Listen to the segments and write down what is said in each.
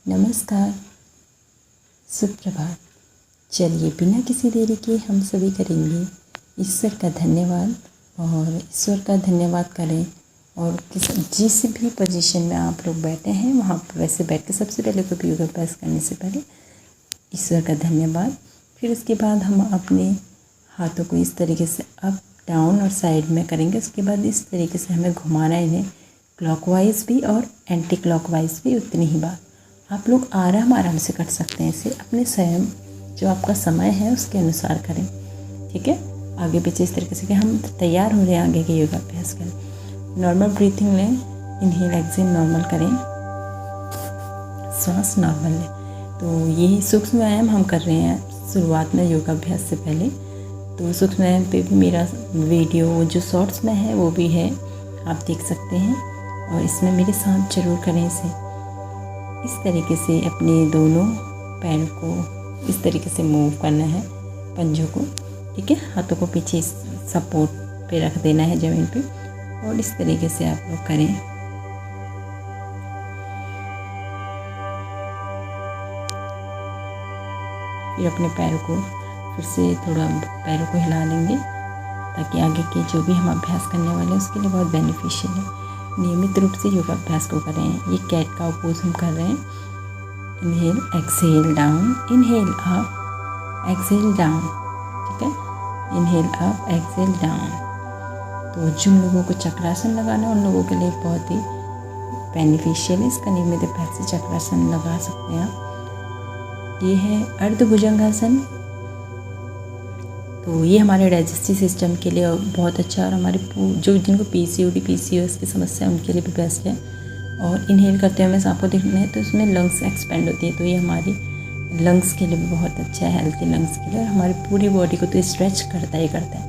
नमस्कार, सुप्रभात। चलिए बिना किसी देरी के हम सभी करेंगे ईश्वर का धन्यवाद। और ईश्वर का धन्यवाद करें और जिस भी पोजीशन में आप लोग बैठे हैं वहाँ पर वैसे बैठ के सबसे पहले तो योगाभ्यास करने से पहले ईश्वर का धन्यवाद। फिर उसके बाद हम अपने हाथों को इस तरीके से अप डाउन और साइड में करेंगे। उसके बाद इस तरीके से हमें घुमाना है इन्हें, क्लॉकवाइज भी और एंटी क्लॉकवाइज भी उतनी ही बार। आप लोग आराम से कर सकते हैं इसे, अपने स्वयं जो आपका समय है उसके अनुसार करें। ठीक है, आगे पीछे इस तरीके से कि हम तैयार हो रहे हैं आगे के योगाभ्यास करें। नॉर्मल ब्रीथिंग लें, इनहेल एक्सहेल नॉर्मल करें, श्वास नॉर्मल लें। तो यही सूक्ष्म व्यायाम हम कर रहे हैं शुरुआत में योगाभ्यास से पहले। तो सूक्ष्म व्यायाम पे भी मेरा वीडियो जो शॉर्ट्स में है वो भी है, आप देख सकते हैं। और इसमें मेरे साथ ज़रूर करें इसे। इस तरीके से अपने दोनों पैरों को इस तरीके से मूव करना है, पंजों को। ठीक है, हाथों को पीछे सपोर्ट पे रख देना है ज़मीन पे और इस तरीके से आप लोग करें। फिर अपने पैरों को फिर से थोड़ा पैरों को हिला लेंगे ताकि आगे के जो भी हम अभ्यास करने वाले हैं उसके लिए बहुत बेनिफिशियल है। नियमित रूप से योगाभ्यास को करें। ये कैट का पोज हम कर रहे हैं। Inhale exhale down, inhale up exhale down. ठीक है, इनहेल अप एक्सहेल डाउन। तो जिन लोगों को चक्रासन लगाना है उन लोगों के लिए बहुत ही बेनिफिशियल है। इसका नियमित अभ्यास से चक्रासन लगा सकते हैं आप। ये है अर्धभुजंगासन। तो ये हमारे डाइजेस्टिव सिस्टम के लिए बहुत अच्छा है और हमारे जो जिनको PCOS की समस्या है उनके लिए भी बेस्ट है। और इनहेल करते हुए मैं आपको देखना है तो इसमें लंग्स एक्सपेंड होती है, तो ये हमारी लंग्स के लिए भी बहुत अच्छा है, हेल्थी लंग्स के लिए। और हमारी पूरी बॉडी को तो स्ट्रेच करता ही करता है।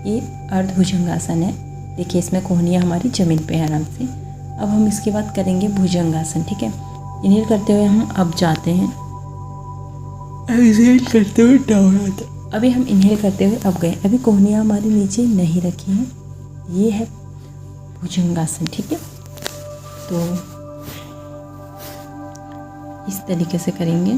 ये अर्धभुजंगासन है। देखिए इसमें कोहनियाँ हमारी ज़मीन पे है आराम से। अब हम इसके बाद करेंगे भुजंगासन। ठीक है, इनहेल करते हुए हम अब जाते हैं, एक्सहेल करते हुए डाउन आते हैं। अभी हम इनहेल करते हुए अब गए, अभी कोहनियाँ हमारी नीचे नहीं रखी हैं। ये है भुजंगासन। ठीक है, तो इस तरीके से करेंगे।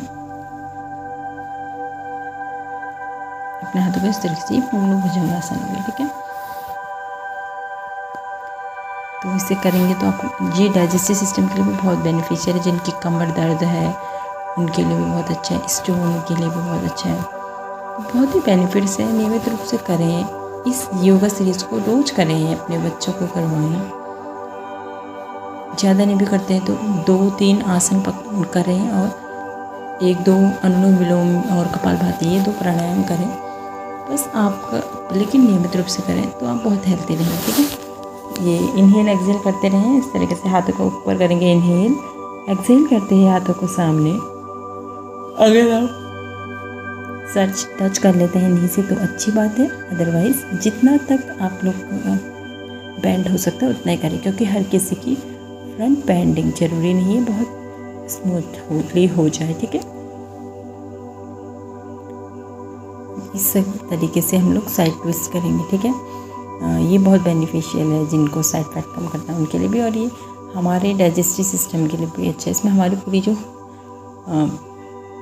अपने हाथों को इस तरीके से पूर्ण भुजंगासन हो गया। ठीक है, तो इसे करेंगे तो आप ये डाइजेस्टिव सिस्टम के लिए भी बहुत बेनिफिशियल है। जिनकी कमर दर्द है उनके लिए भी बहुत अच्छा है, स्टोन के लिए भी बहुत अच्छा है, बहुत ही बेनिफिट्स है। नियमित रूप से करें। इस योगा सीरीज़ को रोज़ करें, अपने बच्चों को करवाएं। ज़्यादा नहीं भी करते हैं तो 2-3 आसन करें और 1-2 अनुलोम विलोम और कपालभाति, ये 2 प्राणायाम करें बस आपका। लेकिन नियमित रूप से करें तो आप बहुत हेल्थी रहेंगे। ठीक है, ये इनहेल एक्सहेल करते रहें इस तरीके से। हाथों को ऊपर करेंगे, इनहेल एक्सहेल करते हैं हाथों को सामने। अगर आप सर्च टच कर लेते हैं नीचे तो अच्छी बात है, अदरवाइज़ जितना तक आप लोग बैंड हो सकता है उतना ही करें, क्योंकि हर किसी की फ्रंट बैंडिंग जरूरी नहीं है बहुत स्मूथली हो जाए। ठीक है, इस तरीके से हम लोग साइड ट्विस्ट करेंगे। ठीक है, ये बहुत बेनिफिशियल है जिनको साइड फैट कम करना है उनके लिए भी, और ये हमारे डाइजेस्टिव सिस्टम के लिए भी अच्छा है। इसमें हमारी पूरी जो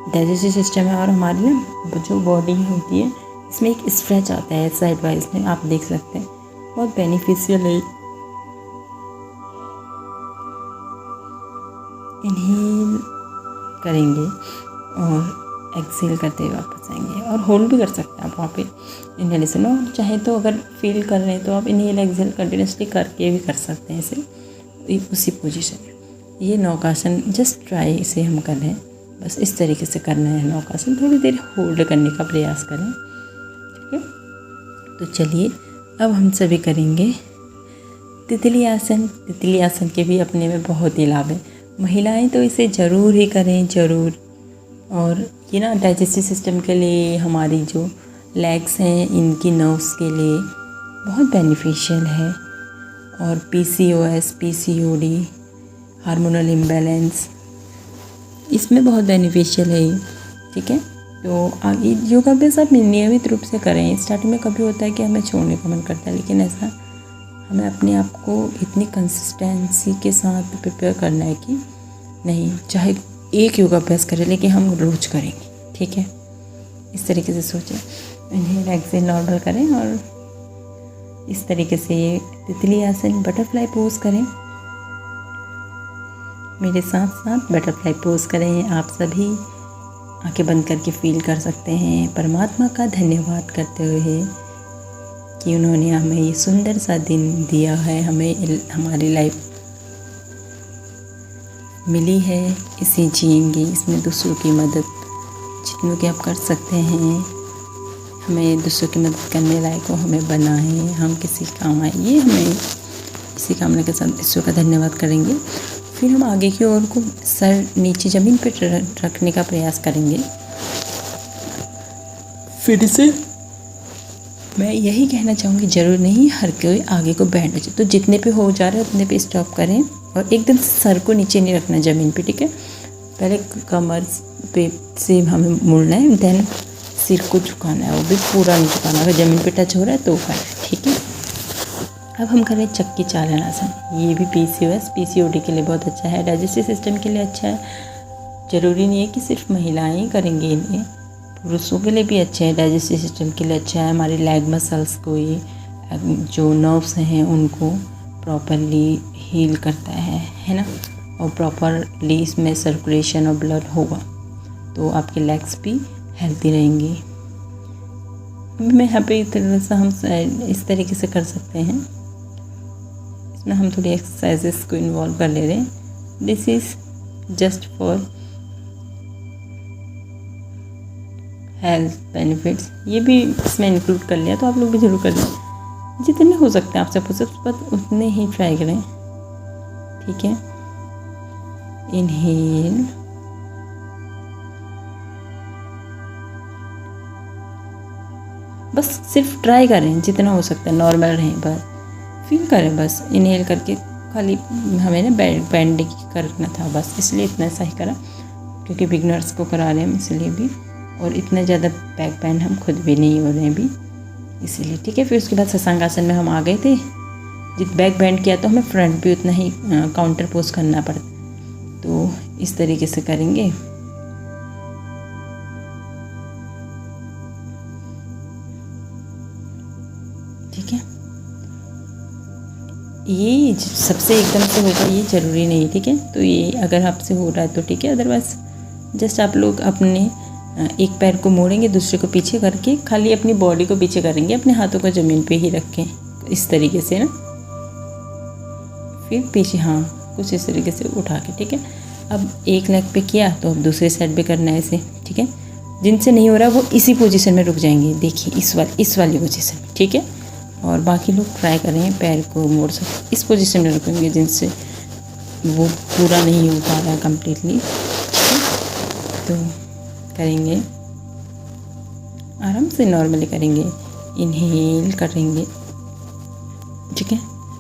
डाइजेस्टिव सिस्टम है और हमारी ना जो बॉडी होती है इसमें एक स्ट्रेच आता है साइड वाइज में, आप देख सकते हैं, बहुत बेनिफिशियल है। इनहेल करेंगे और एक्सहेल करते हुए वापस आएंगे और होल्ड भी कर सकते हैं आप वहाँ पे इनहेलेशन। और चाहे तो अगर फील कर रहे हैं तो आप इनहेल एक्सहेल कंटिन्यूसली करके भी कर सकते हैं इसे उसी पोजीशन में। ये नौकासन जस्ट ट्राई इसे हम कर रहे हैं, बस इस तरीके से करना है नौकासन। थोड़ी देर होल्ड करने का प्रयास करें। ठीक है, तो चलिए अब हम सभी करेंगे तितली आसन। तितली आसन के भी अपने में बहुत ही लाभ है। महिलाएं तो इसे ज़रूर ही करें, ज़रूर। और ये ना डाइजेस्टिव सिस्टम के लिए, हमारी जो लेग्स हैं इनकी नर्व्स के लिए बहुत बेनिफिशियल है। और PCOS PCOD हार्मोनल इम्बैलेंस इसमें बहुत बेनिफिशियल है ये। ठीक है, तो आगे योगाभ्यास आप नियमित रूप से करें। स्टार्टिंग में कभी होता है कि हमें छोड़ने का मन करता है, लेकिन ऐसा हमें अपने आप को इतनी कंसिस्टेंसी के साथ प्रिपेयर करना है कि नहीं, चाहे एक योगाभ्यास करें, लेकिन हम रोज करेंगे, ठीक है। इस तरीके से सोचें। इन्हेल एक्सेल नॉर्मल करें और इस तरीके से ये तितली आसन बटरफ्लाई पोज करें। मेरे साथ साथ बटरफ्लाई पोज करें। आप सभी आंखें बंद करके फील कर सकते हैं परमात्मा का धन्यवाद करते हुए कि उन्होंने हमें ये सुंदर सा दिन दिया है, हमें हमारी लाइफ मिली है, इसे जिएंगे, इसमें दूसरों की मदद जितनों की आप कर सकते हैं, हमें दूसरों की मदद करने लायक को हमें बनाएं, हम किसी काम आए, ये हमें इसी कामना के साथ ईश्वर का धन्यवाद करेंगे। फिर हम आगे की ओर को सर नीचे ज़मीन पर रखने का प्रयास करेंगे। फिर से मैं यही कहना चाहूँगी, ज़रूर नहीं हर कोई आगे को बैठना चाहिए, तो जितने पे हो जा रहा है उतने पे स्टॉप करें और एकदम सर को नीचे नहीं रखना ज़मीन पे, ठीक है। पहले कमर पे से हमें मुड़ना है, देन सिर को झुकाना है, वो भी पूरा नहीं झुकाना। अगर ज़मीन पे टच हो रहा है तो ऊपर, ठीक है। अब हम करें चक्की चालन आसन। ये भी PCOD के लिए बहुत अच्छा है, डाइजेस्टिव सिस्टम के लिए अच्छा है। ज़रूरी नहीं है कि सिर्फ महिलाएं ही करेंगे इन्हें, पुरुषों के लिए भी अच्छा है, डाइजेस्टिव सिस्टम के लिए अच्छा है। हमारे लेग मसल्स को, ये जो नर्व्स हैं उनको प्रॉपरली हील करता है ना, और प्रॉपरली इसमें सर्कुलेशन और ब्लड होगा तो आपके लेग्स भी हेल्दी रहेंगे। मैं यहाँ पे थोड़ा हम इस तरीके से कर सकते हैं, इसमें हम थोड़ी एक्सरसाइजेस को इन्वॉल्व कर ले रहे हैं। This is just for health benefits, ये भी इसमें इंक्लूड कर लिया, तो आप लोग भी जरूर कर लें। जितने हो सकते हैं आपसे बस उतने ही ट्राई करें, ठीक है। इनहेल, बस सिर्फ ट्राई करें, जितना हो सकता है नॉर्मल रहें, बस फील करें, बस इनहेल करके खाली हमें ना बैंडिंग करना था, बस इसलिए इतना सा ही करा, क्योंकि बिगनर्स को करा रहे हैं हम इसलिए भी, और इतना ज़्यादा बैक पेन हम खुद भी नहीं हो रहे हैं भी, इसीलिए, ठीक है। फिर उसके बाद शशांकासन में हम आ गए थे। जब बैक बैंड किया तो हमें फ्रंट भी उतना ही काउंटर पोज करना पड़ता, तो इस तरीके से करेंगे। ठीक है, ये सबसे एकदम से होगा ये ज़रूरी नहीं, ठीक है। तो ये अगर आपसे हो रहा है तो ठीक है, अदरवाइज जस्ट आप लोग अपने एक पैर को मोड़ेंगे, दूसरे को पीछे करके खाली अपनी बॉडी को पीछे करेंगे, अपने हाथों को ज़मीन पे ही रखें इस तरीके से ना, फिर पीछे, हाँ कुछ इस तरीके से उठा के, ठीक है। अब एक लेग पे किया तो अब दूसरे साइड पे करना है ऐसे, ठीक है। जिनसे नहीं हो रहा वो इसी पोजीशन में रुक जाएंगे, देखिए इस वाली पोजीशन में, ठीक है। और बाकी लोग ट्राई करें पैर को मोड़ सकते, इस पोजीशन में रुकेंगे जिनसे वो पूरा नहीं हो पा रहा कम्प्लीटली, तो करेंगे आराम से, नॉर्मली करेंगे। इनहेल करेंगे, ठीक है,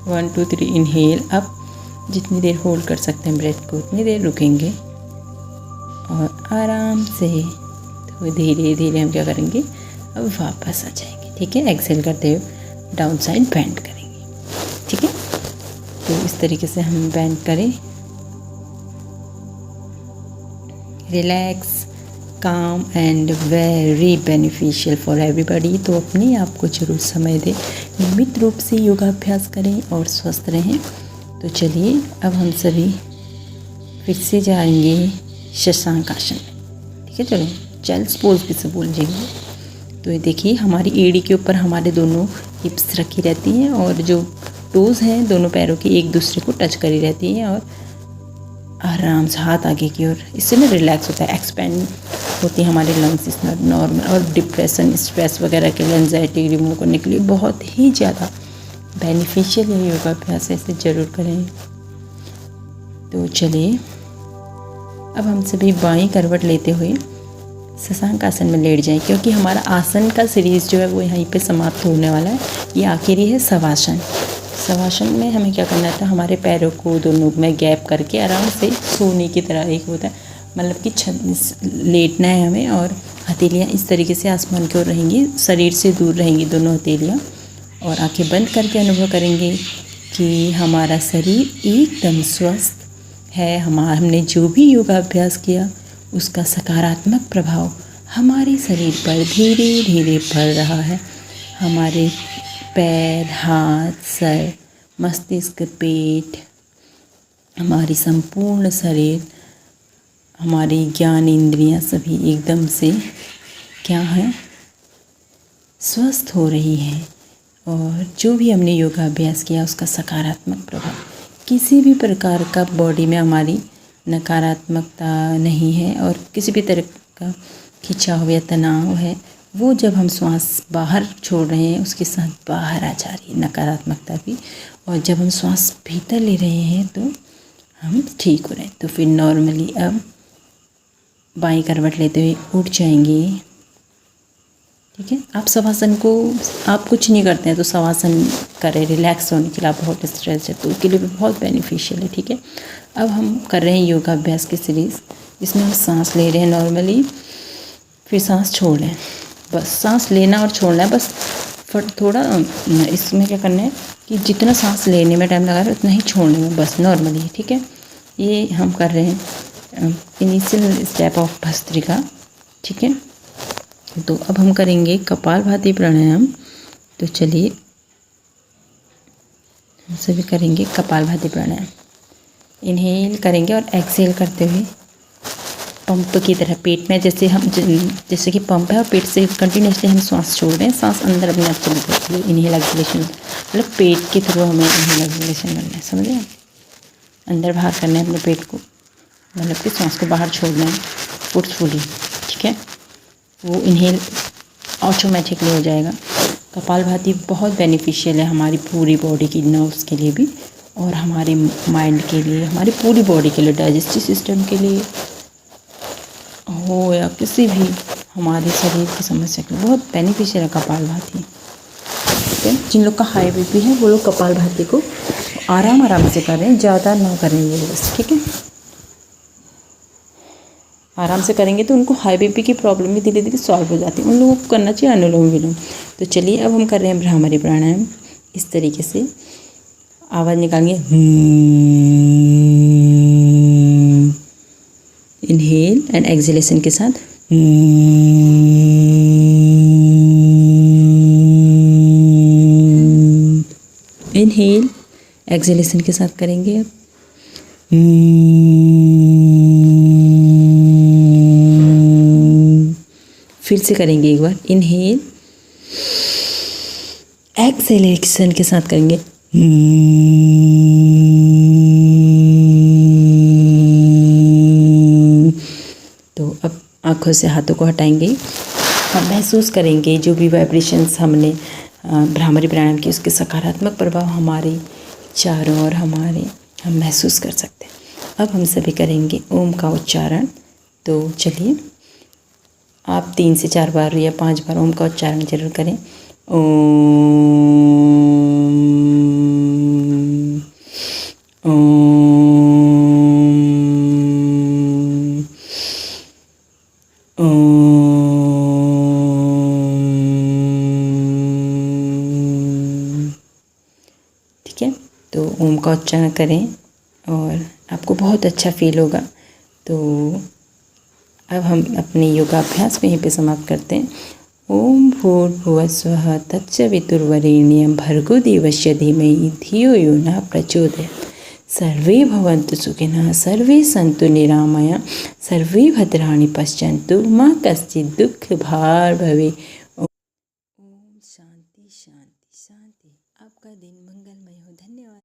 1 2 3 इनहेल। अब जितनी देर होल्ड कर सकते हैं ब्रेथ को उतनी देर रुकेंगे और आराम से तो धीरे धीरे हम क्या करेंगे, अब वापस आ जाएंगे, ठीक है। एक्सेल करते हुए डाउन साइड बेंड करेंगे, ठीक है। तो इस तरीके से हम बेंड करें, रिलैक्स, काम and very beneficial for everybody. तो अपने आप को जरूर समय दें, नियमित रूप से योगाभ्यास करें और स्वस्थ रहें। तो चलिए अब हम सभी फिर से जाएंगे शशांकासन में, ठीक है। चलो चाइल्ड्स पोज भी से बोल जाएंगे। तो ये देखिए हमारी एड़ी के ऊपर हमारे दोनों हिप्स रखी रहती हैं और जो टोज़ हैं दोनों पैरों की एक दूसरे को टच करी रहती हैं, और आराम से हाथ आगे की ओर, इससे ना रिलैक्स होता है, एक्सपेंड होती है हमारे लंग्स, इस नॉर्मल। और डिप्रेशन, स्ट्रेस वगैरह के लिए, एंजाइटी रिमूव करने के लिए बहुत ही ज़्यादा बेनिफिशियल है योगाभ्यास, ऐसे ज़रूर करें। तो चलिए अब हम सभी बाईं करवट लेते हुए शशांक आसन में लेट जाएं, क्योंकि हमारा आसन का सीरीज़ जो है वो यहीं पे समाप्त होने वाला है। ये आखिरी है शवासन। शवासन में हमें क्या करना था, हमारे पैरों को दोनों में गैप करके आराम से सोने की तरह एक होता है, मतलब कि लेटना है हमें, और हथेलियाँ इस तरीके से आसमान की ओर रहेंगी, शरीर से दूर रहेंगी दोनों हथेलियाँ, और आंखें बंद करके अनुभव करेंगे कि हमारा शरीर एकदम स्वस्थ है। हमने जो भी योगाभ्यास किया उसका सकारात्मक प्रभाव हमारे शरीर पर धीरे धीरे पड़ रहा है। हमारे पैर, हाथ, सर, मस्तिष्क, पेट, हमारी संपूर्ण शरीर, हमारी ज्ञान इंद्रियां सभी एकदम से क्या है, स्वस्थ हो रही हैं। और जो भी हमने योगाभ्यास किया उसका सकारात्मक प्रभाव, किसी भी प्रकार का बॉडी में हमारी नकारात्मकता नहीं है और किसी भी तरह का खिंचाव या तनाव है, वो जब हम श्वास बाहर छोड़ रहे हैं उसके साथ बाहर आ जा रही है नकारात्मकता भी। और जब हम श्वास भीतर ले रहे हैं तो हम ठीक हो रहे हैं। तो फिर नॉर्मली अब बाईं करवट लेते हुए उठ जाएंगे। ठीक है, आप शवासन को, आप कुछ नहीं करते हैं तो शवासन करें, रिलैक्स होने के लिए। आप बहुत स्ट्रेस है तो उसके लिए भी बहुत बेनिफिशियल है। ठीक है, अब हम कर रहे हैं योगाभ्यास की सीरीज़, जिसमें हम सांस ले रहे हैं नॉर्मली, फिर सांस छोड़ लें। बस सांस लेना और छोड़ना है बस। थोड़ा इसमें क्या करना है कि जितना सांस लेने में टाइम लगा रहा है उतना ही छोड़ने में, बस नॉर्मली। ठीक है, ये हम कर रहे हैं इनिशियल स्टेप ऑफ भस्त्रिका। ठीक है, तो अब हम करेंगे कपालभाति प्राणायाम। तो चलिए हम सभी करेंगे कपालभाति प्राणायाम। इनहेल करेंगे और एक्सहेल करते हुए पंप की तरह पेट में, जैसे कि पंप है और पेट से कंटिन्यूसली हम सांस छोड़ रहे हैं। सांस अंदर अपने आप चली जाती है। इनहेल एक्सहेलेशन मतलब पेट के थ्रू हमें इनहेल एक्सहेलेशन करना है, समझे? अंदर बाहर करना है अपने पेट को, मतलब कि सांस को बाहर छोड़ना है फोर्सफुली। ठीक है, वो इनहेल ऑटोमेटिकली हो जाएगा। कपालभाति बहुत बेनिफिशियल है हमारी पूरी बॉडी की नर्व्स के लिए भी, और हमारे माइंड के लिए, हमारी पूरी बॉडी के लिए, डाइजेस्टिव सिस्टम के लिए हो या किसी भी हमारे शरीर की समस्या के लिए बहुत बेनिफिशियल है कपालभाति। ठीक है, जिन लोग का हाई बीपी है वो लोग कपालभाति को आराम से करें, ज़्यादा ना करें वो बस। ठीक है, आराम से करेंगे तो उनको हाई बीपी की प्रॉब्लम भी धीरे धीरे सॉल्व हो जाती है। उन लोगों को करना चाहिए अनुलोम विलोम। तो चलिए अब हम कर रहे हैं भ्रामरी प्राणायाम। इस तरीके से आवाज़ निकालेंगे, इनहेल एंड एक्सहेलेशन के साथ। इनहेल एक्सहेलेशन के साथ करेंगे अब। फिर से करेंगे एक बार, इनहेल एक्सहेलेशन के साथ करेंगे। तो अब आँखों से हाथों को हटाएंगे। हम महसूस करेंगे जो भी वाइब्रेशंस हमने भ्रामरी प्राणायाम की उसके सकारात्मक प्रभाव हमारे चारों ओर हम महसूस कर सकते हैं। अब हम सभी करेंगे ओम का उच्चारण। तो चलिए आप 3 से 4 बार या 5 बार ओम का उच्चारण जरूर करें। ओम, ओम, ओम। ठीक है, तो ओम का उच्चारण करें और आपको बहुत अच्छा फील होगा। तो अब हम अपने योगाभ्यास को यहीं पे समाप्त करते हैं। ओम भूर्भुवः स्वः तत्सवितुर्वरेण्यं भर्गो देवस्य धीमहि धियो यो नः प्रचोदयात्। सर्वे भवन्तु सुखिनः, सर्वे सन्तु निरामया, सर्वे भद्राणि पश्यन्तु, मा कश्चित् दुःखभाग् भवेत्। ओम शांति शांति शांति। आपका दिन मंगलमय हो। धन्यवाद।